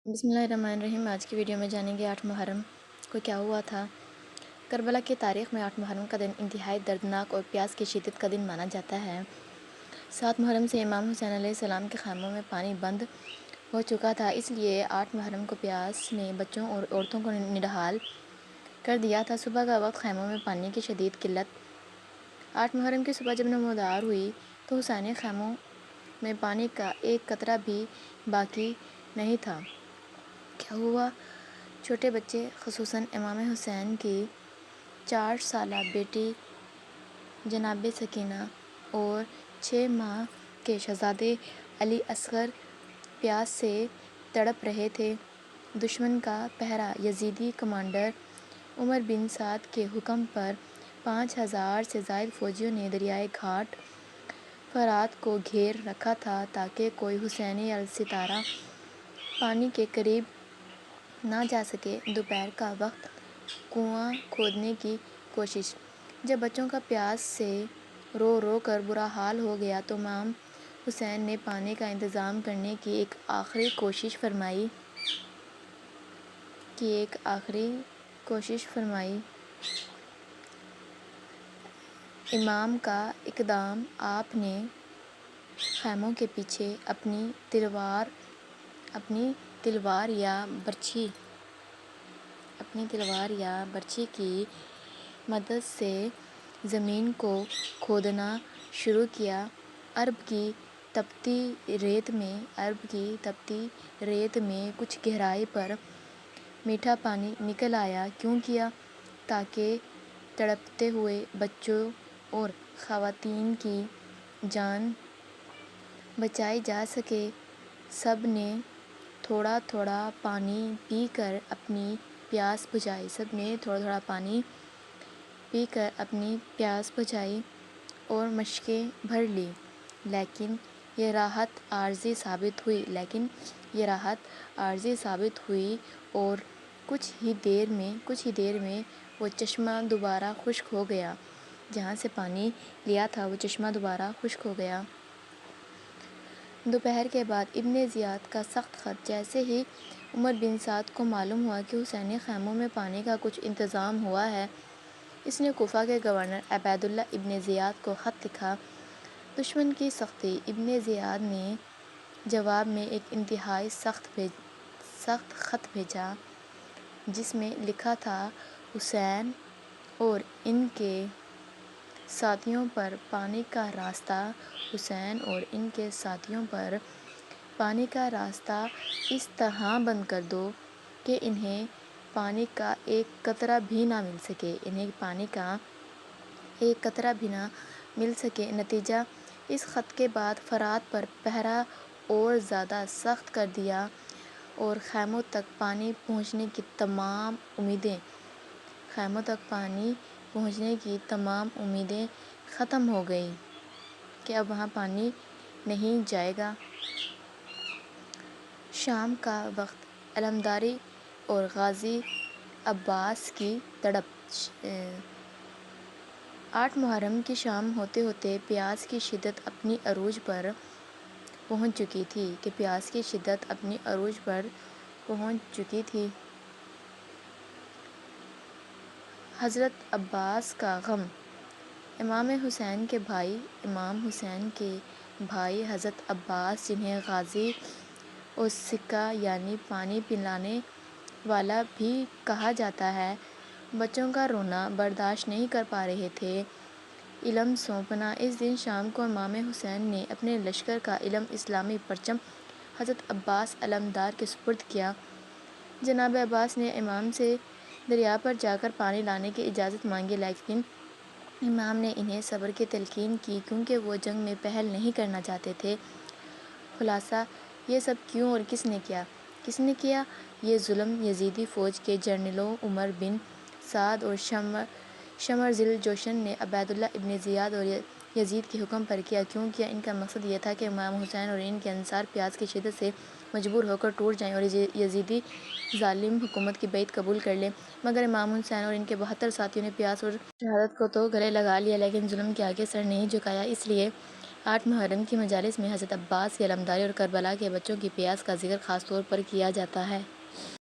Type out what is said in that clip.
بسم اللہ الرحمن الرحیم۔ آج کی ویڈیو میں جانیں گے 8 محرم کو کیا ہوا تھا۔ کربلا کی تاریخ میں 8 محرم کا دن انتہائی دردناک اور پیاس کی شدت کا دن مانا جاتا ہے۔ 7 محرم سے امام حسین علیہ السلام کے خیموں میں پانی بند ہو چکا تھا، اس لیے 8 محرم کو پیاس نے بچوں اور عورتوں کو نڈھال کر دیا تھا۔ صبح کا وقت خیموں میں پانی کی شدید قلت۔ 8 محرم کی صبح جب نمودار ہوئی تو حسینی خیموں میں پانی کا ایک قطرہ بھی باقی نہیں تھا۔ کیا ہوا؟ چھوٹے بچے، خصوصاً امام حسین کی 4 سالہ بیٹی جناب سکینہ اور 6 ماہ کے شہزادے علی اصغر پیاس سے تڑپ رہے تھے۔ دشمن کا پہرہ۔ یزیدی کمانڈر عمر بن سعد کے حکم پر 5000 سے زائد فوجیوں نے دریائے گھاٹ فرات کو گھیر رکھا تھا تاکہ کوئی حسینی الستارہ پانی کے قریب نہ جا سکے۔ دوپہر کا وقت۔ کنواں کھودنے کی کوشش۔ جب بچوں کا پیاس سے رو رو کر برا حال ہو گیا تو امام حسین نے پانی کا انتظام کرنے کی ایک آخری کوشش فرمائی۔ امام کا اقدام۔ آپ نے خیموں کے پیچھے اپنی تلوار یا برچھی کی مدد سے زمین کو کھودنا شروع کیا۔ عرب کی تپتی ریت میں کچھ گہرائی پر میٹھا پانی نکل آیا۔ کیوں کیا؟ تاکہ تڑپتے ہوئے بچوں اور خواتین کی جان بچائی جا سکے۔ سب نے تھوڑا تھوڑا پانی پی کر اپنی پیاس بجھائی اور مشقیں بھر لیں، لیکن یہ راحت عارضی ثابت ہوئی اور کچھ ہی دیر میں وہ چشمہ دوبارہ خشک ہو گیا۔ جہاں سے پانی لیا تھا وہ چشمہ دوبارہ خشک ہو گیا۔ دوپہر کے بعد ابن زیاد کا سخت خط۔ جیسے ہی عمر بن سعد کو معلوم ہوا کہ حسینی خیموں میں پانی کا کچھ انتظام ہوا ہے، اس نے کوفہ کے گورنر عبیداللہ ابن زیاد کو خط لکھا۔ دشمن کی سختی۔ ابن زیاد نے جواب میں ایک انتہائی سخت خط بھیجا جس میں لکھا تھا، حسین اور ان کے ساتھیوں پر پانی کا راستہ اس طرح بند کر دو کہ انہیں پانی کا ایک قطرہ بھی نہ مل سکے۔ نتیجہ، اس خط کے بعد فرات پر پہرہ اور زیادہ سخت کر دیا اور خیموں تک پانی پہنچنے کی تمام امیدیں ختم ہو گئیں کہ اب وہاں پانی نہیں جائے گا۔ شام کا وقت۔ علمداری اور غازی عباس کی تڑپ۔ 8 محرم کی شام ہوتے ہوتے پیاس کی شدت اپنی عروج پر پہنچ چکی تھی۔ حضرت عباس کا غم۔ امام حسین کے بھائی حضرت عباس، جنہیں غازی السقا یعنی پانی پلانے والا بھی کہا جاتا ہے، بچوں کا رونا برداشت نہیں کر پا رہے تھے۔ علم سونپنا۔ اس دن شام کو امام حسین نے اپنے لشکر کا علم اسلامی پرچم حضرت عباس علمدار کے سپرد کیا۔ جناب عباس نے امام سے دریا پر جا کر پانی لانے کی اجازت مانگی، لیکن امام نے انہیں صبر کی تلقین کی کیونکہ وہ جنگ میں پہل نہیں کرنا چاہتے تھے۔ خلاصہ، یہ سب کیوں اور کس نے کیا؟ یہ ظلم یزیدی فوج کے جنرلوں عمر بن سعد اور شمرزل جوشن نے عبیداللہ ابن زیاد اور یزید کے حکم پر کیا۔ کیوں کیا؟ ان کا مقصد یہ تھا کہ امام حسین اور ان کے انصار پیاس کی شدت سے مجبور ہو کر ٹوٹ جائیں اور یزیدی ظالم حکومت کی بیعت قبول کر لیں۔ مگر امام حسین اور ان کے 72 ساتھیوں نے پیاس اور شہادت کو تو گلے لگا لیا لیکن ظلم کے آگے سر نہیں جھکایا۔ اس لیے 8 محرم کی مجالس میں حضرت عباس کی علمداری اور کربلا کے بچوں کی پیاس کا ذکر خاص طور پر کیا جاتا ہے۔